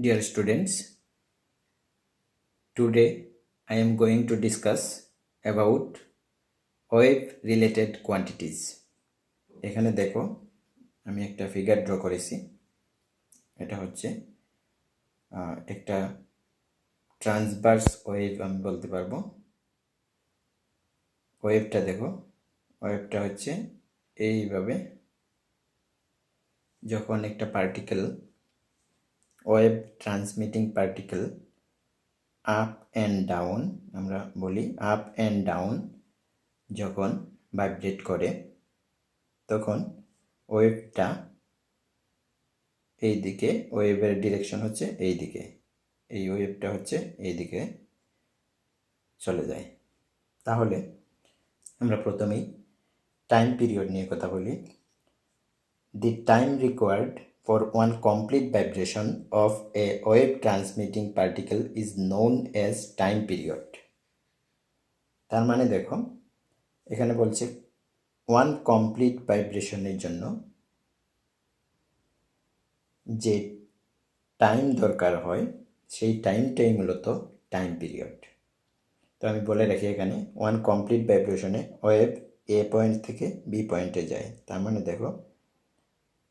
Dear students, today I am going to discuss about wave related quantities. এখানে দেখো আমি একটা ফিগার ড্র করেছি। এটা হচ্ছে একটা ট্রান্সভার্স ওয়েভ আমি বলতে পারবো। ওয়েভটা দেখো, ওয়েভটা হচ্ছে এইভাবে যখন একটা particle wave transmitting particle up and down, আমরা বলি আপ অ্যান্ড ডাউন, যখন ভাইব্রেট করে তখন ওয়েভটা এই দিকে, ওয়েভের ডিরেকশন হচ্ছে এই দিকে, এই ওয়েভটা হচ্ছে এই দিকে চলে যায়। তাহলে আমরা প্রথমেই টাইম পিরিয়ড নিয়ে কথা বলি। The time required for one complete vibration of a wave transmitting particle is known as time period. তার মানে দেখো এখানে বলছে ওয়ান কমপ্লিট ভাইব্রেশনের জন্য যে টাইম দরকার হয় সেই টাইমটাই মূলত টাইম পিরিয়ড। তো আমি বলে রাখি এখানে ওয়ান কমপ্লিট ভাইব্রেশনে ওয়েভ এ পয়েন্ট থেকে বি পয়েন্টে যায়। তার মানে দেখো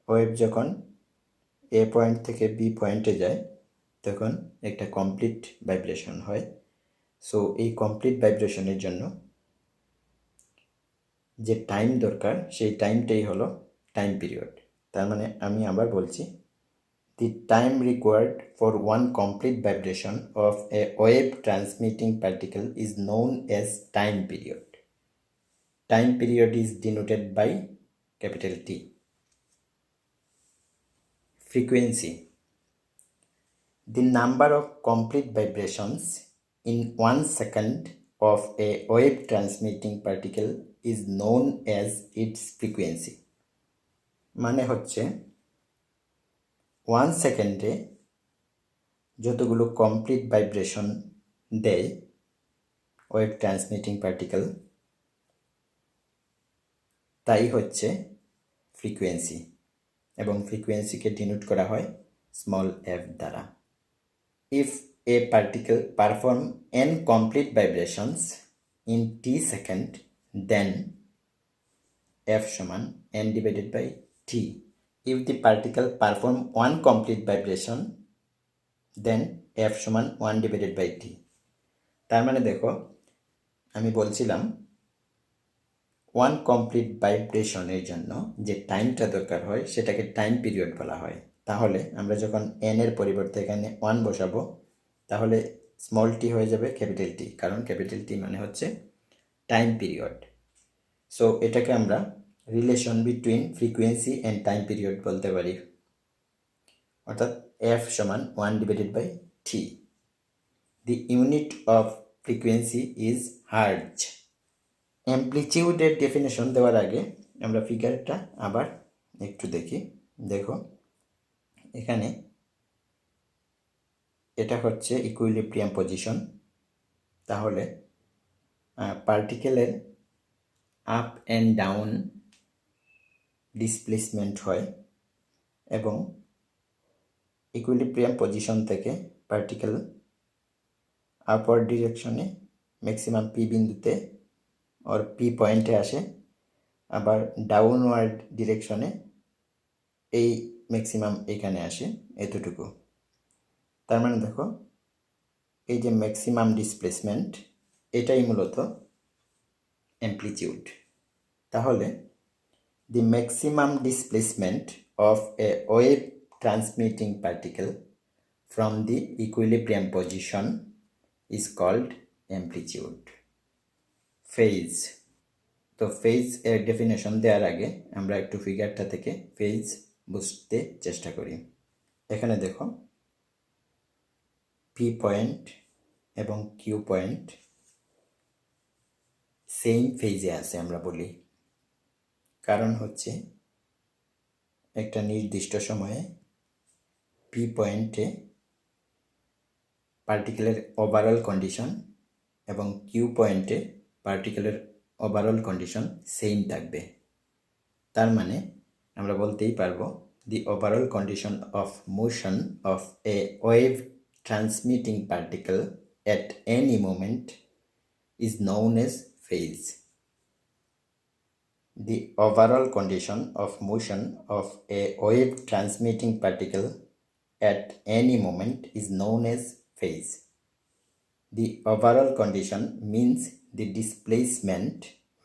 ওয়েভ যখন এ পয়েন্ট থেকে বি পয়েন্টে যায় তখন একটা কমপ্লিট ভাইব্রেশন হয়। সো এই কমপ্লিট ভাইব্রেশনের জন্য যে টাইম দরকার সেই টাইমটাই হলো টাইম পিরিয়ড। তার মানে আমি আবার বলছি, the time required for one complete vibration of a wave transmitting particle is known as time period. Time period is denoted by capital T. Frequency. The number of complete vibrations in 1 second of a wave transmitting particle is known as its frequency. মানে হচ্ছে 1 সেকেন্ডে যতগুলো complete vibration দেয় wave transmitting particle, তাই হচ্ছে frequency, এবং ফ্রিকোয়েন্সিকে denote করা হয় স্মল এফ দ্বারা। If a particle perform N complete vibrations in T second, then F সমান N divided by T. If the particle perform one complete vibration, then F সমান 1 divided by টি। তার মানে দেখো আমি বলছিলাম ওয়ান কমপ্লিট ভাইব্রেশনের জন্য যে টাইমটা দরকার হয় সেটাকে টাইম পিরিয়ড বলা হয়। তাহলে আমরা যখন এন এর পরিবর্তে এখানে 1 বসাবো তাহলে স্মল টি হয়ে যাবে ক্যাপিটাল টি, কারণ ক্যাপিটাল টি মানে হচ্ছে টাইম পিরিয়ড। সো এটাকে আমরা relation between frequency and time period বলতে পারি, অর্থাৎ এফ সমান 1 divided by T. The unit of frequency is hertz. অ্যামপ্লিটিউডের ডেফিনেশন দেওয়ার আগে আমরা ফিগারটা আবার একটু দেখি। দেখো এখানে এটা হচ্ছে ইকুইলিব্রিয়াম পজিশন। তাহলে পার্টিকেলের আপ অ্যান্ড ডাউন ডিসপ্লেসমেন্ট হয় এবং ইকুইলিব্রিয়াম পজিশন থেকে পার্টিকেল আপওয়ার্ড ডিরেকশনে ম্যাক্সিমাম পি বিন্দুতে ওর পি পয়েন্টে আসে, আবার ডাউনওয়ার্ড ডিরেকশনে এই ম্যাক্সিমাম এখানে আসে এতটুকু। তার মানে দেখো এই যে ম্যাক্সিমাম ডিসপ্লেসমেন্ট এটাই মূলত অ্যামপ্লিটিউড। তাহলে the maximum displacement of a wave transmitting particle from the equilibrium position is called amplitude. Phase. তো ফেজ এর ডেফিনেশন দেওয়ার আগে আমরা একটু ফিগারটা থেকে ফেজ বুঝতে চেষ্টা করি। এখানে দেখো পি পয়েন্ট এবং কিউ পয়েন্ট সেম ফেজে আছে আমরা বলি, কারণ হচ্ছে একটা নির্দিষ্ট সময়ে পি পয়েন্টে পার্টিকেলের ওভারঅল কন্ডিশন এবং কিউ পয়েন্টে পার্টিকেলের ওভারঅল কন্ডিশন সেম থাকবে। তার মানে আমরা বলতেই পারবো the overall condition of motion of a wave transmitting particle at any moment is known as phase. The overall condition of motion of a wave transmitting particle at any moment is known as phase. The overall condition means the displacement,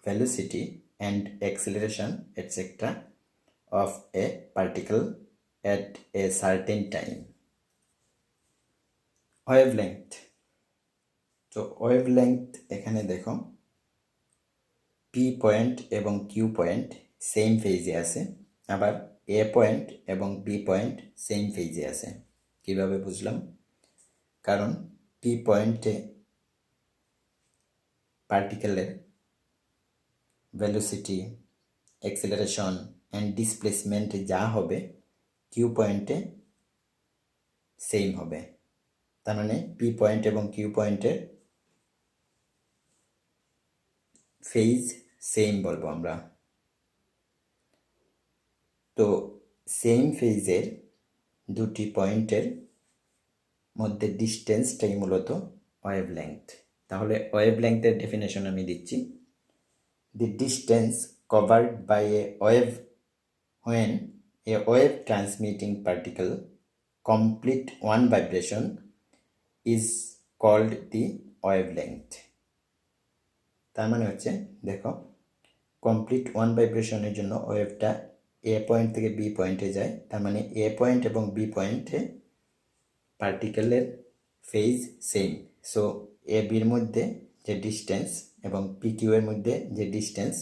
velocity and acceleration etc. of a particle at a certain time. Wavelength. তো wavelength এখানে দেখো P point এবং Q point same ফেজে আছে, আবার A point এবং B point same ফেজে আছে। কিভাবে বুঝলাম? কারণ P পয়েন্টে পার্টিকেলের ভেলোসিটি, অ্যাক্সেলারেশন অ্যান্ড ডিসপ্লেসমেন্ট যা হবে Q পয়েন্টে সেম হবে। তার মানে P পয়েন্ট এবং Q পয়েন্টের ফেজ সেম বলবো আমরা। তো সেম ফেজের দুটি পয়েন্টের মধ্যে ডিস্টেন্সটাই মূলত ওয়েভলেংথ। তাহলে ওয়েভলেংথের ডেফিনেশন আমি দিচ্ছি। The distance covered by a wave when a wave transmitting particle complete one vibration is called the wavelength. তার মানে হচ্ছে দেখো কমপ্লিট ওয়ান ভাইব্রেশনের জন্য ওয়েভটা এ পয়েন্ট থেকে বি পয়েন্টে যায়, তার মানে এ পয়েন্ট এবং বি পয়েন্টে পার্টিকেলের ফেজ সেম। সো এ বির মধ্যে যে ডিস্টেন্স এবং পি কিউ এর মধ্যে যে ডিস্টেন্স,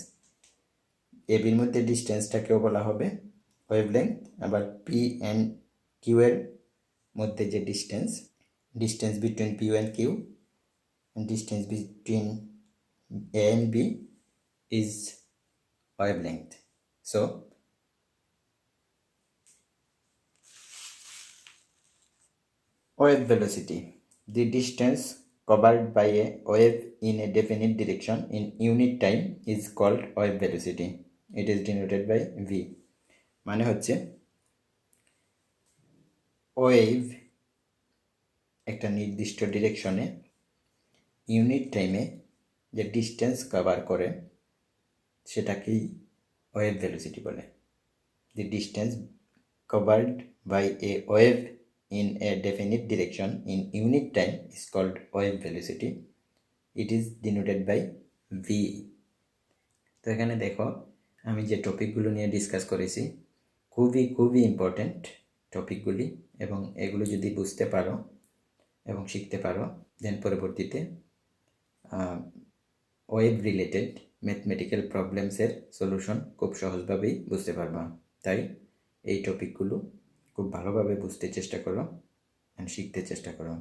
এ বির মধ্যে ডিস্টেন্সটাকেও বলা হবে ওয়েভলেংথ, আবার পি অ্যান্ড কিউ এর মধ্যে যে distance between P and Q, distance between A and B is wavelength. So wave velocity, the distance covered by a wave in a definite direction in unit time is called wave velocity. It is denoted by V. মানে হচ্ছে wave একটা নির্দিষ্ট ডিরেকশনে unit টাইমে যে distance cover করে সেটাকেই wave velocity বলে। The distance covered by a wave in a definite direction in unit time is called wave velocity. It is denoted by V. তো এখানে দেখো আমি যে টপিকগুলো নিয়ে ডিসকাস করেছি খুবই ইম্পর্ট্যান্ট টপিকগুলি, এবং এগুলো যদি বুঝতে পারো এবং শিখতে পারো দেন পরবর্তীতে ওয়েভ রিলেটেড ম্যাথমেটিক্যাল প্রবলেমসের সলিউশন খুব সহজভাবেই বুঝতে পারবা। তাই এই টপিকগুলো খুব ভালোভাবে বুঝতে চেষ্টা করো এবং শিখতে চেষ্টা করো।